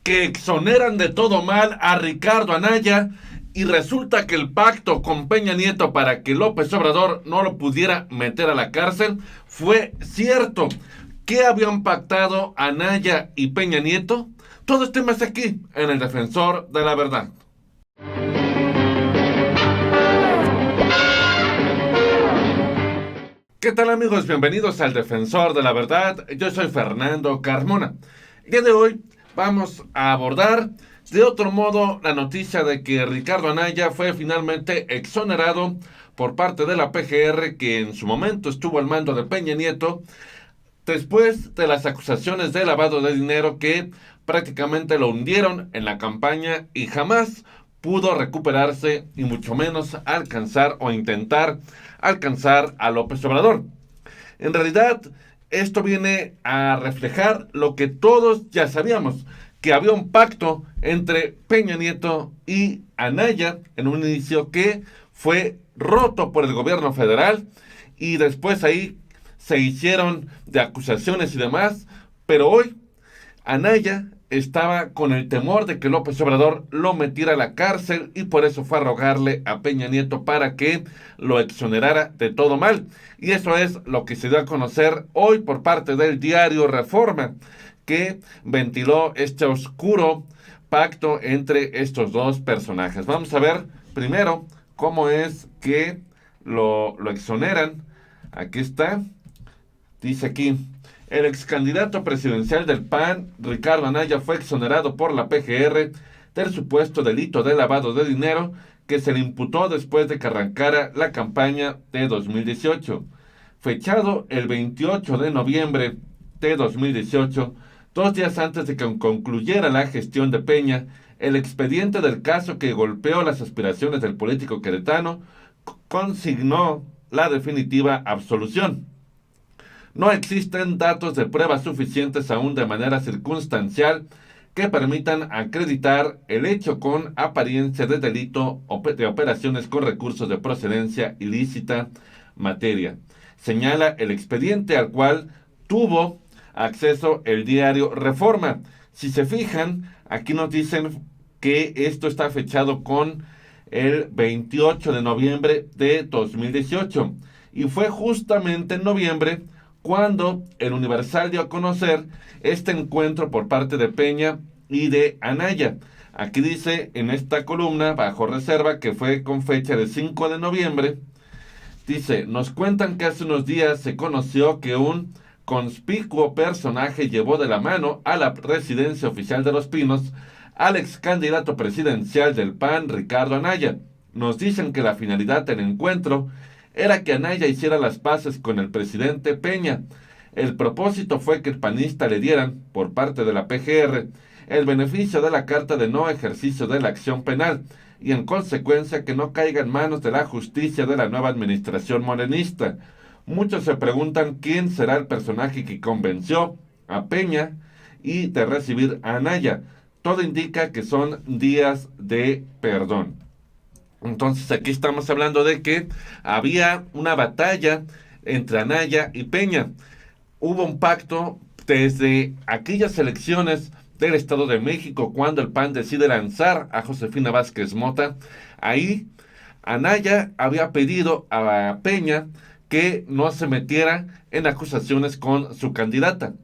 que exoneran de todo mal a Ricardo Anaya y resulta que el pacto con Peña Nieto para que López Obrador no lo pudiera meter a la cárcel fue cierto. ¿Qué habían pactado Anaya y Peña Nieto? Todo este más aquí, en El Defensor de la Verdad. ¿Qué tal amigos? Bienvenidos al Defensor de la Verdad. Yo soy Fernando Carmona. El día de hoy vamos a abordar de otro modo la noticia de que Ricardo Anaya fue finalmente exonerado por parte de la PGR, que en su momento estuvo al mando de Peña Nieto, después de las acusaciones de lavado de dinero que prácticamente lo hundieron en la campaña y jamás pudo recuperarse y mucho menos alcanzar o intentar alcanzar a López Obrador. En realidad, esto viene a reflejar lo que todos ya sabíamos, que había un pacto entre Peña Nieto y Anaya en un inicio que fue roto por el gobierno federal y después ahí se hicieron de acusaciones y demás, pero hoy Anaya estaba con el temor de que López Obrador lo metiera a la cárcel y por eso fue a rogarle a Peña Nieto para que lo exonerara de todo mal. Y eso es lo que se dio a conocer hoy por parte del diario Reforma, que ventiló este oscuro pacto entre estos dos personajes. Vamos a ver primero cómo es que lo exoneran. Aquí está. Dice aquí, el ex candidato presidencial del PAN, Ricardo Anaya, fue exonerado por la PGR del supuesto delito de lavado de dinero que se le imputó después de que arrancara la campaña de 2018. Fechado el 28 de noviembre de 2018, 2 días antes de que concluyera la gestión de Peña, el expediente del caso que golpeó las aspiraciones del político queretano consignó la definitiva absolución. No existen datos de pruebas suficientes aún de manera circunstancial que permitan acreditar el hecho con apariencia de delito o de operaciones con recursos de procedencia ilícita materia. Señala el expediente al cual tuvo acceso el diario Reforma. Si se fijan, aquí nos dicen que esto está fechado con el 28 de noviembre de 2018 y fue justamente en noviembre cuando el Universal dio a conocer este encuentro por parte de Peña y de Anaya. Aquí dice en esta columna, bajo reserva, que fue con fecha de 5 de noviembre, dice, nos cuentan que hace unos días se conoció que un conspicuo personaje llevó de la mano a la residencia oficial de Los Pinos al ex candidato presidencial del PAN, Ricardo Anaya. Nos dicen que la finalidad del encuentro era que Anaya hiciera las paces con el presidente Peña. El propósito fue que el panista le dieran, por parte de la PGR, el beneficio de la carta de no ejercicio de la acción penal y en consecuencia que no caiga en manos de la justicia de la nueva administración morenista. Muchos se preguntan quién será el personaje que convenció a Peña y de recibir a Anaya. Todo indica que son días de perdón. Entonces aquí estamos hablando de que había una batalla entre Anaya y Peña. Hubo un pacto desde aquellas elecciones del Estado de México cuando el PAN decide lanzar a Josefina Vázquez Mota. Ahí Anaya había pedido a Peña que no se metiera en acusaciones con su candidata,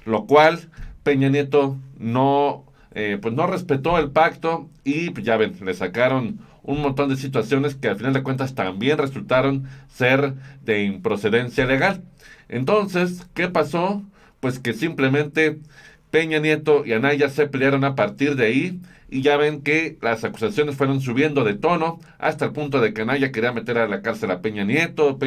lo cual Peña Nieto no respetó el pacto y pues, ya ven, le sacaron un montón de situaciones que al final de cuentas también resultaron ser de improcedencia legal. Entonces, ¿qué pasó? Pues que simplemente Peña Nieto y Anaya se pelearon a partir de ahí y ya ven que las acusaciones fueron subiendo de tono hasta el punto de que Anaya quería meter a la cárcel a Peña Nieto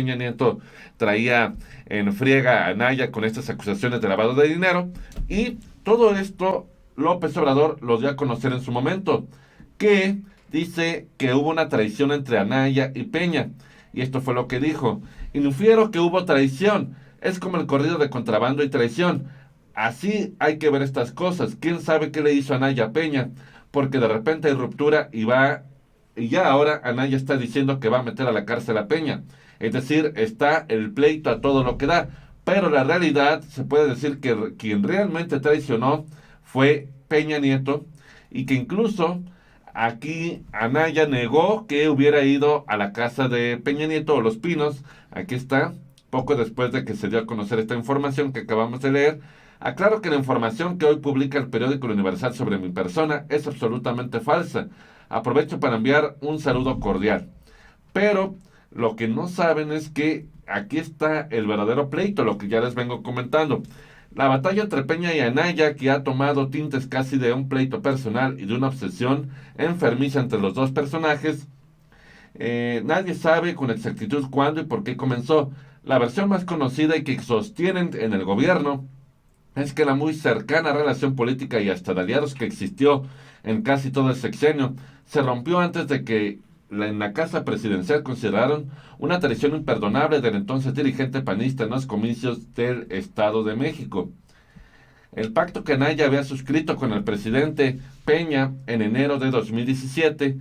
traía en friega a Anaya con estas acusaciones de lavado de dinero y todo esto López Obrador lo dio a conocer en su momento, que dice que hubo una traición entre Anaya y Peña. Y esto fue lo que dijo. Infiero que hubo traición. Es como el corrido de contrabando y traición. Así hay que ver estas cosas. ¿Quién sabe qué le hizo Anaya a Peña? Porque de repente hay ruptura y ya ahora Anaya está diciendo que va a meter a la cárcel a Peña. Es decir, está el pleito a todo lo que da. Pero la realidad se puede decir que quien realmente traicionó fue Peña Nieto y que incluso aquí Anaya negó que hubiera ido a la casa de Peña Nieto o Los Pinos. Aquí está, poco después de que se dio a conocer esta información que acabamos de leer. Aclaro que la información que hoy publica el periódico El Universal sobre mi persona es absolutamente falsa. Aprovecho para enviar un saludo cordial. Pero lo que no saben es que aquí está el verdadero pleito, lo que ya les vengo comentando. La batalla entre Peña y Anaya, que ha tomado tintes casi de un pleito personal y de una obsesión enfermiza entre los dos personajes, nadie sabe con exactitud cuándo y por qué comenzó. La versión más conocida y que sostienen en el gobierno es que la muy cercana relación política y hasta de aliados que existió en casi todo el sexenio se rompió antes de que en la casa presidencial consideraron una traición imperdonable del entonces dirigente panista en los comicios del Estado de México. El pacto que Anaya había suscrito con el presidente Peña en enero de 2017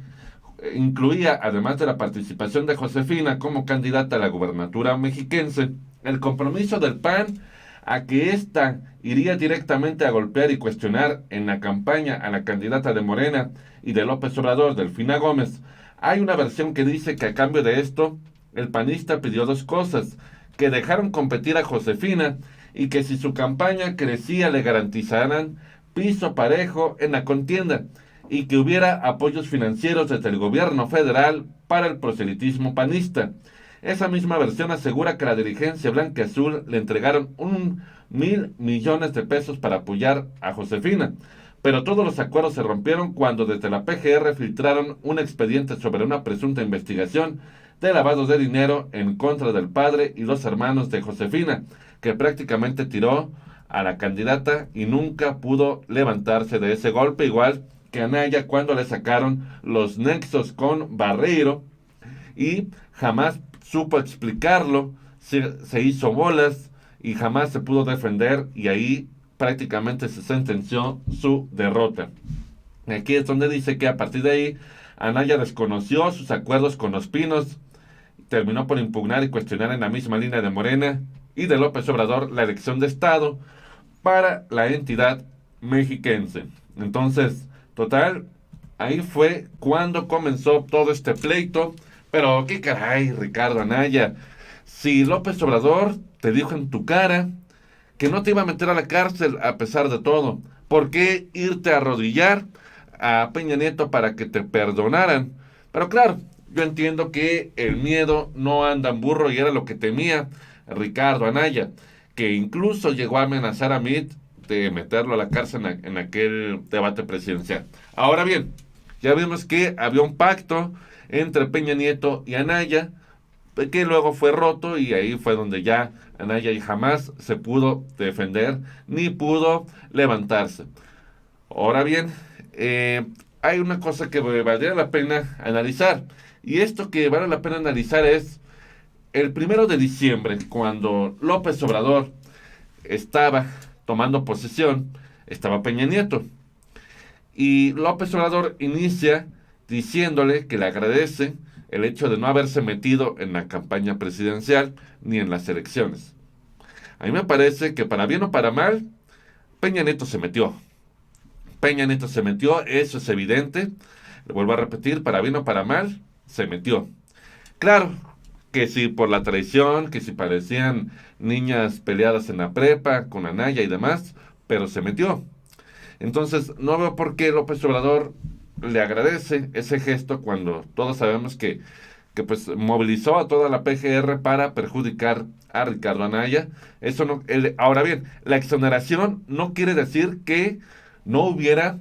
incluía, además de la participación de Josefina como candidata a la gubernatura mexiquense, el compromiso del PAN a que ésta iría directamente a golpear y cuestionar en la campaña a la candidata de Morena y de López Obrador, Delfina Gómez. Hay una versión que dice que a cambio de esto, el panista pidió dos cosas: que dejaron competir a Josefina y que si su campaña crecía le garantizaran piso parejo en la contienda y que hubiera apoyos financieros desde el gobierno federal para el proselitismo panista. Esa misma versión asegura que la dirigencia blanquiazul le entregaron 1,000 millones de pesos para apoyar a Josefina. Pero todos los acuerdos se rompieron cuando desde la PGR filtraron un expediente sobre una presunta investigación de lavado de dinero en contra del padre y los hermanos de Josefina, que prácticamente tiró a la candidata y nunca pudo levantarse de ese golpe, igual que Anaya cuando le sacaron los nexos con Barreiro y jamás supo explicarlo, se hizo bolas y jamás se pudo defender y ahí prácticamente se sentenció su derrota. Aquí es donde dice que a partir de ahí Anaya desconoció sus acuerdos con los Pinos, terminó por impugnar y cuestionar en la misma línea de Morena y de López Obrador la elección de Estado para la entidad mexiquense. Entonces, total, ahí fue cuando comenzó todo este pleito. Pero qué caray, Ricardo Anaya, si López Obrador te dijo en tu cara que no te iba a meter a la cárcel a pesar de todo, ¿por qué irte a arrodillar a Peña Nieto para que te perdonaran? Pero claro, yo entiendo que el miedo no anda en burro y era lo que temía Ricardo Anaya, que incluso llegó a amenazar a Mitt de meterlo a la cárcel en aquel debate presidencial. Ahora bien, ya vimos que había un pacto entre Peña Nieto y Anaya, que luego fue roto y ahí fue donde ya Anaya jamás se pudo defender ni pudo levantarse. Ahora bien, hay una cosa que valdría la pena analizar, y esto que vale la pena analizar es el 1 de diciembre, cuando López Obrador estaba tomando posesión, estaba Peña Nieto. Y López Obrador inicia diciéndole que le agradece el hecho de no haberse metido en la campaña presidencial ni en las elecciones. A mí me parece que para bien o para mal, Peña Nieto se metió. Peña Nieto se metió, eso es evidente. Le vuelvo a repetir, para bien o para mal, se metió. Claro, que si por la traición, que si parecían niñas peleadas en la prepa, con Anaya y demás, pero se metió. Entonces, no veo por qué López Obrador le agradece ese gesto cuando todos sabemos que pues movilizó a toda la PGR para perjudicar a Ricardo Anaya. Eso no, ahora bien, la exoneración no quiere decir que no hubiera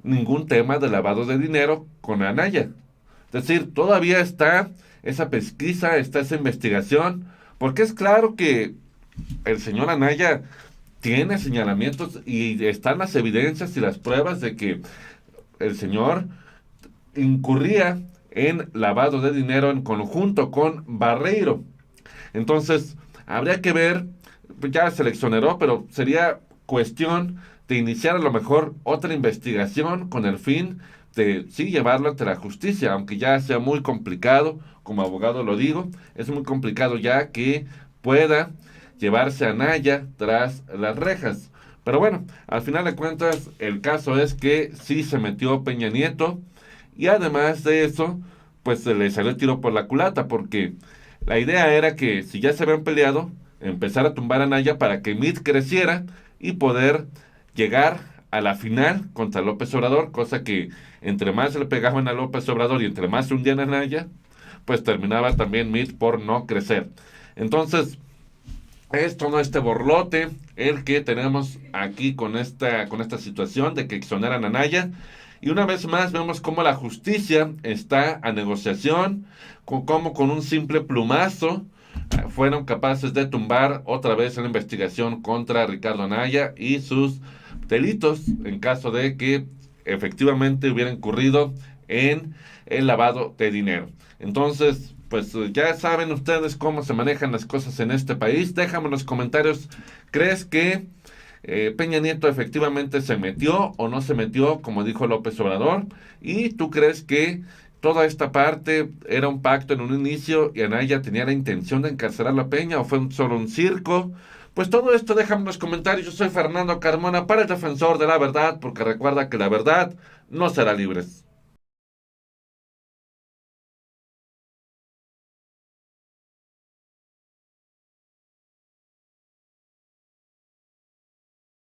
ningún tema de lavado de dinero con Anaya. Es decir, todavía está esa pesquisa, está esa investigación, porque es claro que el señor Anaya tiene señalamientos y están las evidencias y las pruebas de que el señor incurría en lavado de dinero en conjunto con Barreiro. Entonces, habría que ver, ya se le exoneró, pero sería cuestión de iniciar a lo mejor otra investigación con el fin de, sí, llevarlo ante la justicia, aunque ya sea muy complicado, como abogado lo digo, es muy complicado ya que pueda llevarse a Anaya tras las rejas, Pero bueno, al final de cuentas, el caso es que sí se metió Peña Nieto y además de eso, pues se le salió el tiro por la culata porque la idea era que si ya se habían peleado, empezar a tumbar a Anaya para que Meade creciera y poder llegar a la final contra López Obrador, cosa que entre más le pegaban a López Obrador y entre más se hundían a Anaya, pues terminaba también Meade por no crecer. Entonces, es todo este borlote el que tenemos aquí con esta situación de que exoneran a Naya. Y una vez más vemos cómo la justicia está a negociación, con cómo con un simple plumazo fueron capaces de tumbar otra vez la investigación contra Ricardo Anaya y sus delitos en caso de que efectivamente hubiera incurrido en el lavado de dinero. Entonces, pues ya saben ustedes cómo se manejan las cosas en este país. Déjame en los comentarios, ¿crees que Peña Nieto efectivamente se metió o no se metió, como dijo López Obrador? ¿Y tú crees que toda esta parte era un pacto en un inicio y Anaya tenía la intención de encarcelar a Peña o fue solo un circo? Pues todo esto déjame en los comentarios. Yo soy Fernando Carmona para el Defensor de la Verdad, porque recuerda que la verdad no será libre.